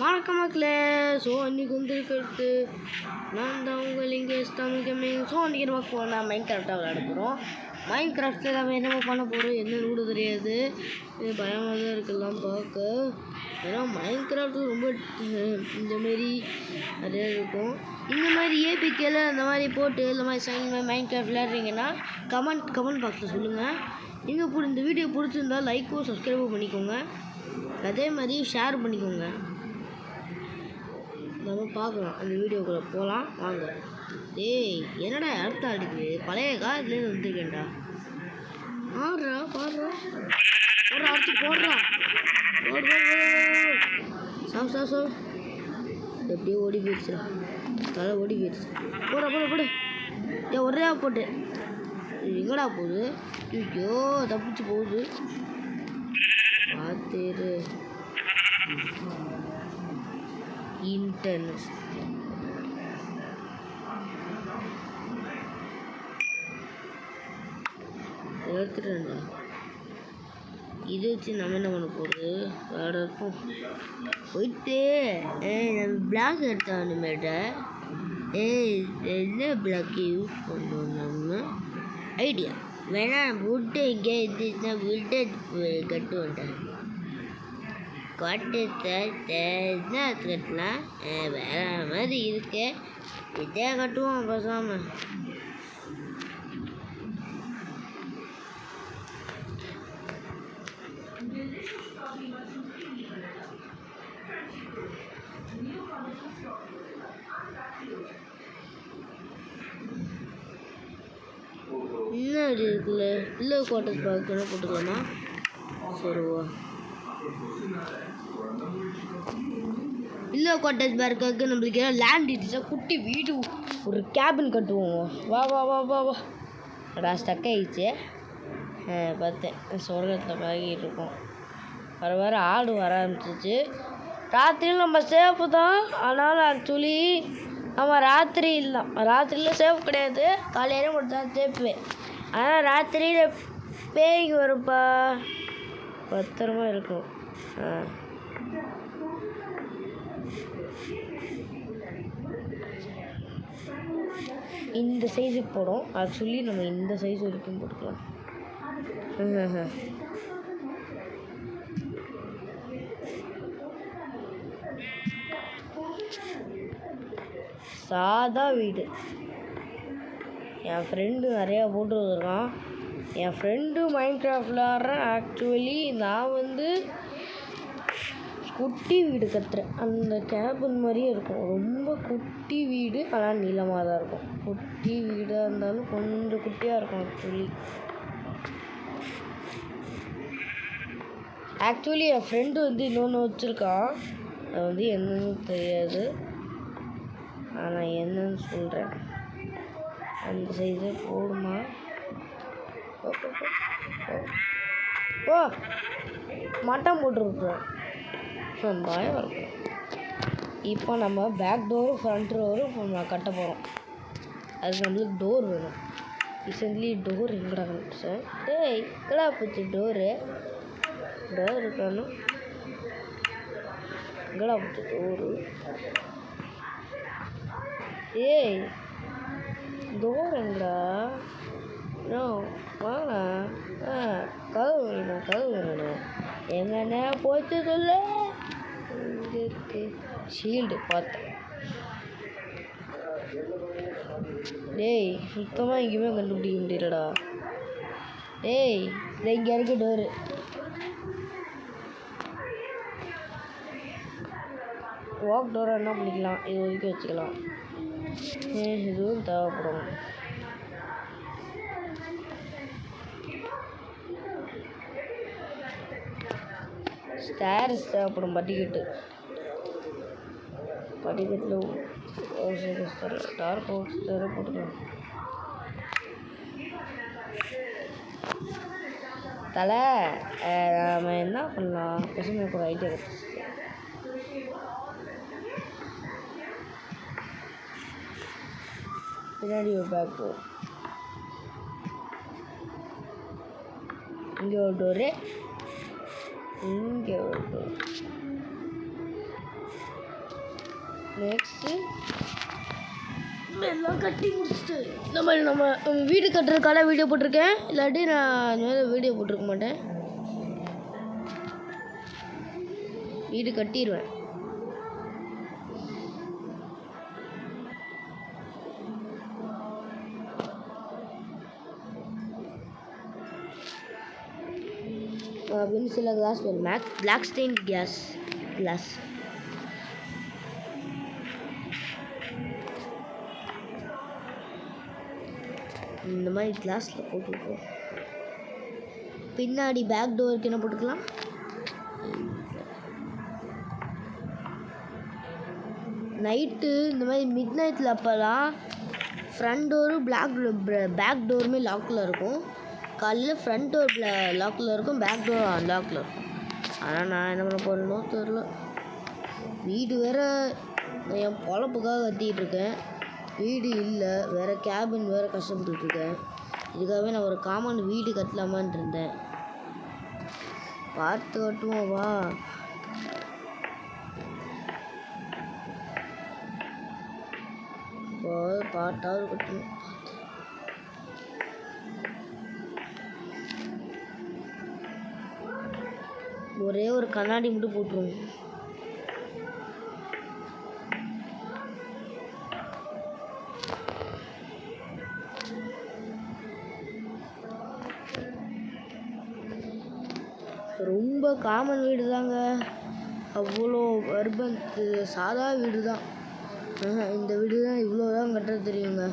வணக்கம் மக்களே. ஸோ இன்றைக்கி வந்துருக்கிறது நான் தான் உங்கள் இங்கே தமிழ் கேமிங். ஸோ இன்றைக்கி நம்ம போனால் மைண்ட் கிராஃப்டாக விளையாட போகிறோம். மைண்ட் கிராஃப்டில் நம்ம என்னமோ பண்ண போகிறோம், என்ன கூட தெரியாது. இது பயமாக தான் இருக்கலாம் பார்க்க. ஏன்னா மைண்ட் கிராஃப்ட் ரொம்ப இந்தமாரி நிறையா இருக்கும். இந்த மாதிரி ஏபிகேல அந்த மாதிரி போட்டு இந்த மாதிரி சைன் மைண்ட் கிராஃப்ட் விளையாடுறீங்கன்னா கமெண்ட் பாக்ஸில் சொல்லுங்கள். நீங்கள் இந்த வீடியோ பிடிச்சிருந்தால் லைக்கும் சப்ஸ்கிரைபும் பண்ணிக்கோங்க. அதே மாதிரி ஷேர் பண்ணிக்கோங்க. நம்ம பார்க்கலாம், அந்த வீடியோக்குள்ளே போகலாம் வாங்க. என்னடா அடுத்த அடிக்குது, பழைய காலத்துலேருந்து வந்துருக்கேன்டா. பாடுறா அடுத்து போடுறா. சாவ் எப்படியோ ஓடி போயிடுச்சுடா, தலை ஓடி போயிடுச்சு. போடு ஒரே போட்டு எங்கடா போகுது? ஐயோ தப்பிச்சு போகுது. பார்த்துரு இன்டர்னஸ் எடுத்துட்டேன்டா. இது வச்சு நம்ம என்ன பண்ண போகுது? வேற இருக்கும் போயிட்டு பிளாக் எடுத்தானுமேட்ட. என்ன பிளாக் யூஸ் பண்ணோம் நம்ம? ஐடியா வேணா வுட்டு இங்கே இருந்துச்சுன்னா வுட்டு கட்டுவேன்டா. என்ன கட்டலாம்? வேற மாதிரி இருக்கு, இதே கட்டுவோம் பேசாம. என்ன இருக்குல்ல இல்லை குவார்டர்ஸ் பார்க்க போட்டுக்கலாமா? சரிவா இல்லை குவார்டர்ஸ் பார்க்க நம்மளுக்கு ஏதாவது லேண்ட் இருந்துச்சா குட்டி வீடு ஒரு கேபின் கட்டுவோம். வா அடா ஸ்டக் ஆகிடுச்சு. பார்த்தேன் சொர்க்கத்தில் பாகிட்டு இருக்கோம். வர ஆடு வர ஆரம்பிச்சிச்சு. ராத்திரியில் நம்ம சேஃபு தான். ஆனால் ஆக்சுவலி நம்ம ராத்திரியில் சேஃப் கிடையாது, காலையில மட்டும் தான் சேஃபு. ஆனால் ராத்திரியில் பேய்க்கு வரும்ப்பா, பத்திரமா இருக்கும். இந்த சைஸுக்கு போடும். ஆக்சுவலி நம்ம இந்த சைஸ் வரைக்கும் போட்டுக்கலாம். சாதா வீடு. என் ஃப்ரெண்டு நிறையா போட்டு வந்திருக்கான். என் ஃப்ரெண்டு மைண்ட் கிராஃப்ட் விளாட்றேன். ஆக்சுவலி நான் குட்டி வீடு கட்டுறேன். அந்த கேபின் மாதிரியே இருக்கும், ரொம்ப குட்டி வீடு. ஆனால் நீளமாக தான் இருக்கும். குட்டி வீடாக இருந்தாலும் கொஞ்சம் குட்டியாக இருக்கும். ஆக்சுவலி என் ஃப்ரெண்டு இன்னொன்று வச்சுருக்கான். அது என்னன்னு தெரியாது, ஆனால் என்னன்னு சொல்கிறேன். அந்த சைஸே போடுமா? மட்டம் போட்டுருக்குறேன், பயம் இருக்கும். இப்போ நம்ம பேக் டோரும் ஃப்ரண்ட் டோரும் இப்போ கட்ட போகிறோம். அதுக்கு நம்மளுக்கு டோர் வேணும். ரீசெண்ட்லி டோர் எங்கடா கண்டுச்சேன்? எங்கடா போச்சு டோர் இருக்கணும்? எங்கடா போச்சு டோரு? டோர் எங்கடா? வாங்க கதவு வேணும். எங்கன்னா போச்சு சொல்லு. இங்கே இருக்கு ஷீல்டு பார்த்தேன். சுத்தமாக எங்கேயுமே கண்டுபிடிக்க முடியலடா. இங்கே இருக்கு டோரு. வாக் டோரை என்ன பண்ணிக்கலாம்? இது ஒதுக்கி வச்சுக்கலாம். இதுவும் தேவைப்படும். ஸ்டேர்ஸ் தேவைப்படும். படிக்கட்டில் டார்க் ஹவுஸ் தேவைப்படும். தலை நம்ம என்ன பண்ணலாம்? பசங்களுக்கு ஒரு ஐடியா கிடச்சி. பின்னாடி ஒரு பேக் டோர், இங்கே ஒரு டோரு, இங்கே ஒரு டோர். நெக்ஸ்ட்டு எல்லாம் கட்டி முடிச்சுட்டு நம்ம வீடு கட்டுறதுக்கான வீடியோ போட்டிருக்கேன். இல்லாட்டி நான் வீடியோ போட்டிருக்க மாட்டேன். வீடு கட்டிடுவேன். அப்படின்னு சில கிளாஸ் வரும். பிளாக் ஸ்டெயின் கிளாஸ் இந்த மாதிரி கிளாஸில் போட்டுருக்கோம். பின்னாடி பேக் டோருக்கு என்ன போட்டுக்கலாம்? நைட்டு இந்த மாதிரி மிட் நைட்டில் அப்போல்லாம் ஃப்ரண்ட் டோரும் பேக் டோருமே லாக்கில் இருக்கும். காலையில் ஃப்ரண்ட் டோர் லாக்கில் இருக்கும், பேக் டோர் அன்லாக்கில் இருக்கும். ஆனால் நான் என்ன பண்ண போகிறேனோ தெரில. வீடு வேறு என் பொழப்புக்காக கட்டிகிட்டு இருக்கேன். வீடு இல்லை, வேறு கேபின் வேறு கஷ்டப்பட்டுருக்கேன். இதுக்காகவே நான் ஒரு காமன் வீடு கட்டலாமான் இருந்தேன். பார்த்து கட்டுவோம் வா. பாட்டாவது கட்டணும். ஒரே ஒரு கண்ணாடி மட்டும் போட்டுருவோம். ரொம்ப காமன் வீடு தாங்க, அவ்வளோ அர்பன் சாதா வீடு தான். இந்த வீடு தான் இவ்வளோ தான் கட்டுறது தெரியுங்க.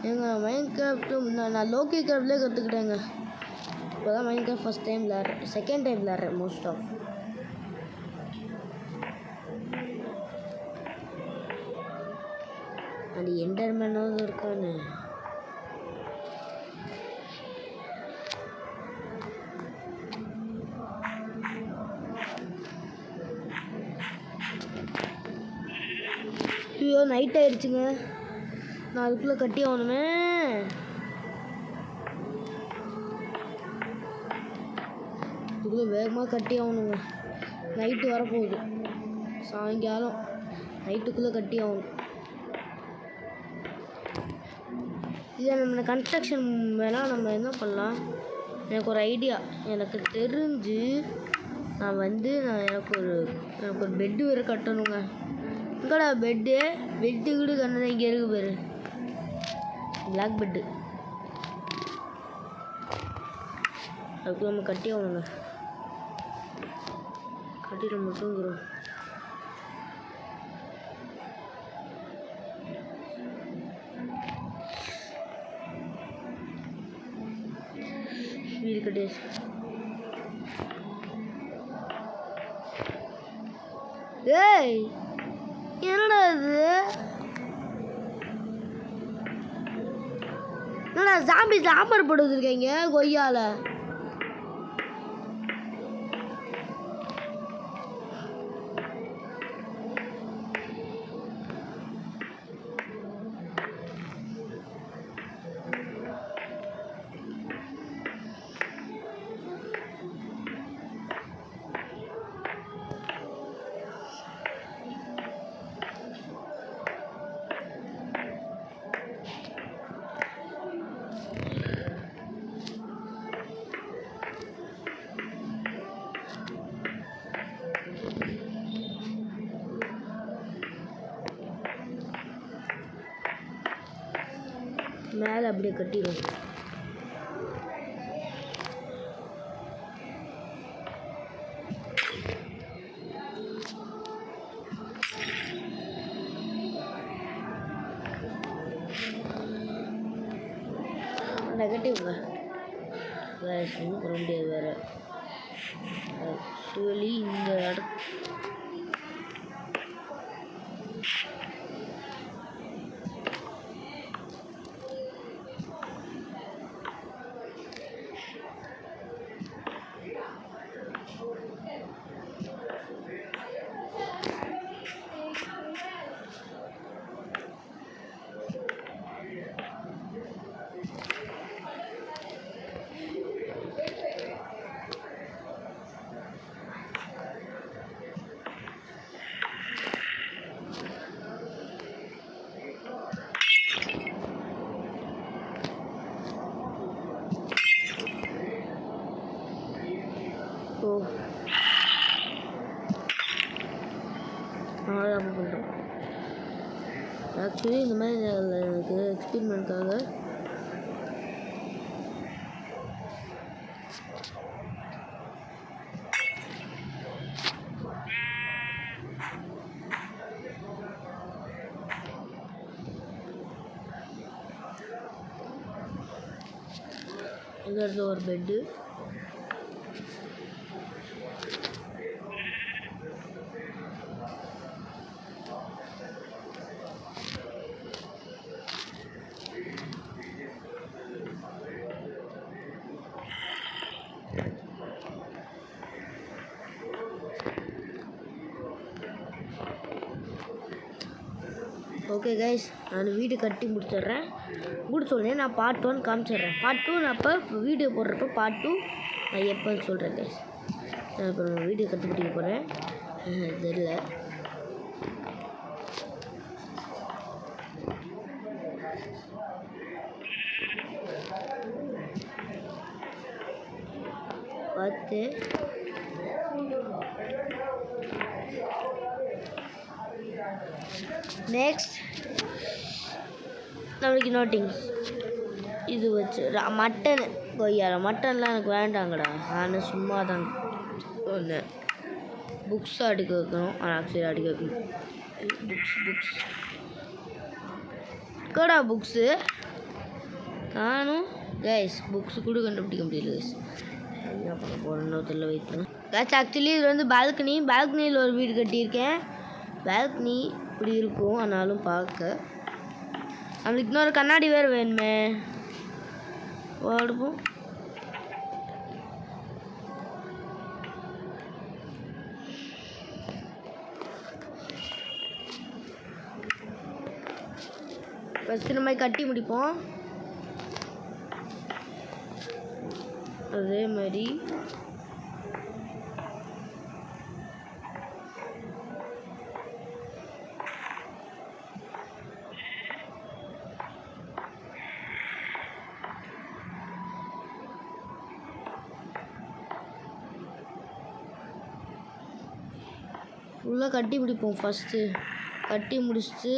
எங்கள் மைன்கிராஃப்ட்டு நான் லோக்கி கிராஃப்ட்லேயே கற்றுக்கிட்டேங்க. இப்போ தான் மைன்கிராஃப்ட் ஃபஸ்ட் டைம் விளாட்றேன், செகண்ட் டைம் விளாட்றேன் மோஸ்ட் ஆஃப். அது என்டர்மேனாவது இருக்கான்னு ஐயோ நைட் ஆயிடுச்சுங்க. நான் அதுக்குள்ளே கட்டி ஆகணுமே. இதுக்குள்ளே வேகமாக கட்டி ஆகணுங்க. நைட்டு வரப்போகுது, சாயங்காலம் நைட்டுக்குள்ளே கட்டி ஆகணும். இதை நம்ம கன்ஸ்ட்ரக்ஷன் வேணால் நம்ம என்ன பண்ணலாம், எனக்கு ஒரு ஐடியா. எனக்கு தெரிஞ்சு நான் எனக்கு ஒரு பெட்டு வேறு கட்டணுங்க. எங்கடா பெட்டு வீடு கண்ணு இங்கே இருக்கு பேர், பிளாக் பெட்டு. அதுக்கு நம்ம கட்டி ஆகணுங்க. கட்டிட்டு நம்ம தூங்குறோம். வீடு கட்டியாச்சு. ஏய் என்னடா இது, என்னடா சாம்பார் போட்டு வச்சுருக்கீங்க கொய்யால? மேலே அப்படியே கட்டிடும். நெகட்டிவ்ங்க வேறு ஒன்றும் பண்ண முடியாது. வேறு ஆக்சுவலி இந்த தான் பண்ணுறோம். ஆக்சுவலி இந்த மாதிரி எனக்கு எக்ஸ்பெரிமெண்ட்காக இங்கே ஒரு பெட்டு. ஓகே கைஸ், நான் வீடு கட்டி முடிச்சிடுறேன். முடிச்சோடனே நான் பார்ட் 1 காமிச்சிடுறேன். பார்ட் 2 நான் இப்போ வீடியோ போடுறப்போ பார்ட் 2 நான் எப்போன்னு சொல்கிறேன் கைஸ். நான் இப்போ வீடியோ கட்டி முடிக்க போகிறேன். தெரியல, பார்த்து நெக்ஸ்ட் நம்மளுக்கு நோட்டிங்ஸ் இது வச்சு மட்டன் கொய்யால மட்டன்லாம் எனக்கு வேண்டாங்கடா. நான் சும்மா தான் ஒன்று புக்ஸ் அடிக்க வைக்கணும். ஆக்சுவலி அடிக்க வைக்கணும். புக்ஸ் கடா புக்ஸு நானும் கைஸ் புக்ஸ் கூட கண்டுபிடிக்க முடியல கைஸ். என்ன பண்ண போகிறேன்னு தெரியல. வெயிட் பண்ணு கைஸ். ஆக்சுவலி இது வந்து பால்கனியில் ஒரு வீடு கட்டியிருக்கேன். பால்கனி இப்படி இருக்கும். ஆனாலும் பார்க்க நம்மளுக்கு இன்னொரு கண்ணாடி வேறு வேணுமே. ஓடுப்போம். ஃபஸ்ட்டு நம்ம கட்டி முடிப்போம். அதே மாதிரி ஃபுல்லாக கட்டி முடிப்போம். ஃபஸ்ட்டு கட்டி முடிச்சுட்டு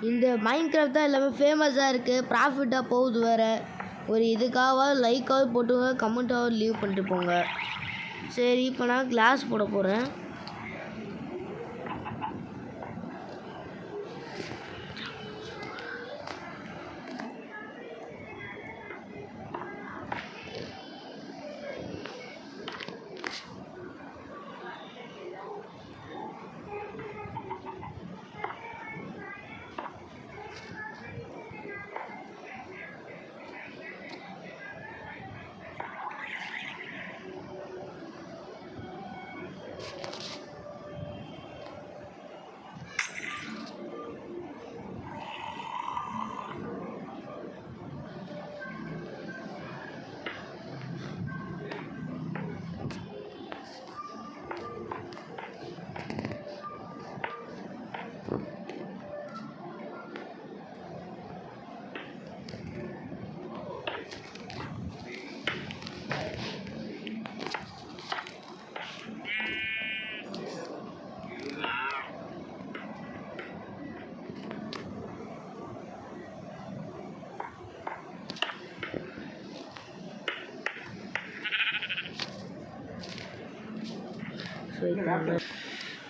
இந்த மைன்கிராஃப்ட் தான் எல்லாமே ஃபேமஸாக இருக்குது, ப்ராஃபிட்டாக போகுது வேறு. ஒரு இதுக்காவது லைக்காவது போட்டுங்க, கமெண்ட்டாவது லீவ் பண்ணிட்டு போங்க. சரி, இப்போ நான் கிளாஸ் போட போகிறேன்.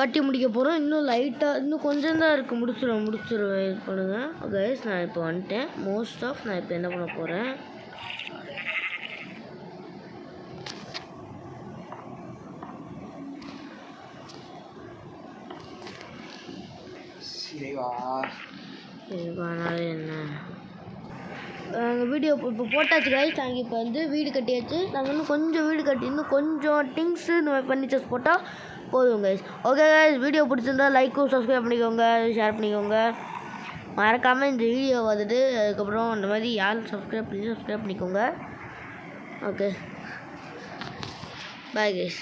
கட்டி முடிக்க போகிறோம். இன்னும் லைட்டாக இன்னும் கொஞ்சம் தான் இருக்குது. முடிச்சிடுவேன் வெயிட் பண்ணுங்கள் கைஸ். நான் இப்போ வந்துட்டேன். மோஸ்ட் ஆஃப் நான் இப்போ என்ன பண்ண போகிறேன், என்ன நாங்கள் வீடியோ இப்போ போட்டாச்சு கைஸ். நாங்கள் இப்போ வந்து வீடு கட்டியாச்சு. நாங்கள் இன்னும் கொஞ்சம் வீடு கட்டி இன்னும் கொஞ்சம் திங்ஸு இந்த மாதிரி ஃபர்னிச்சர்ஸ் போட்டால் போதும் கைஸ். ஓகே கைஸ், வீடியோ பிடிச்சிருந்தா லைக்கும் சப்ஸ்கிரைப் பண்ணிக்கோங்க, ஷேர் பண்ணிக்கோங்க. மறக்காமல் இந்த வீடியோ வந்துட்டு அதுக்கப்புறம் இந்த மாதிரி யாரும் சப்ஸ்கிரைப் பண்ணிக்கோங்க. Okay, bye guys.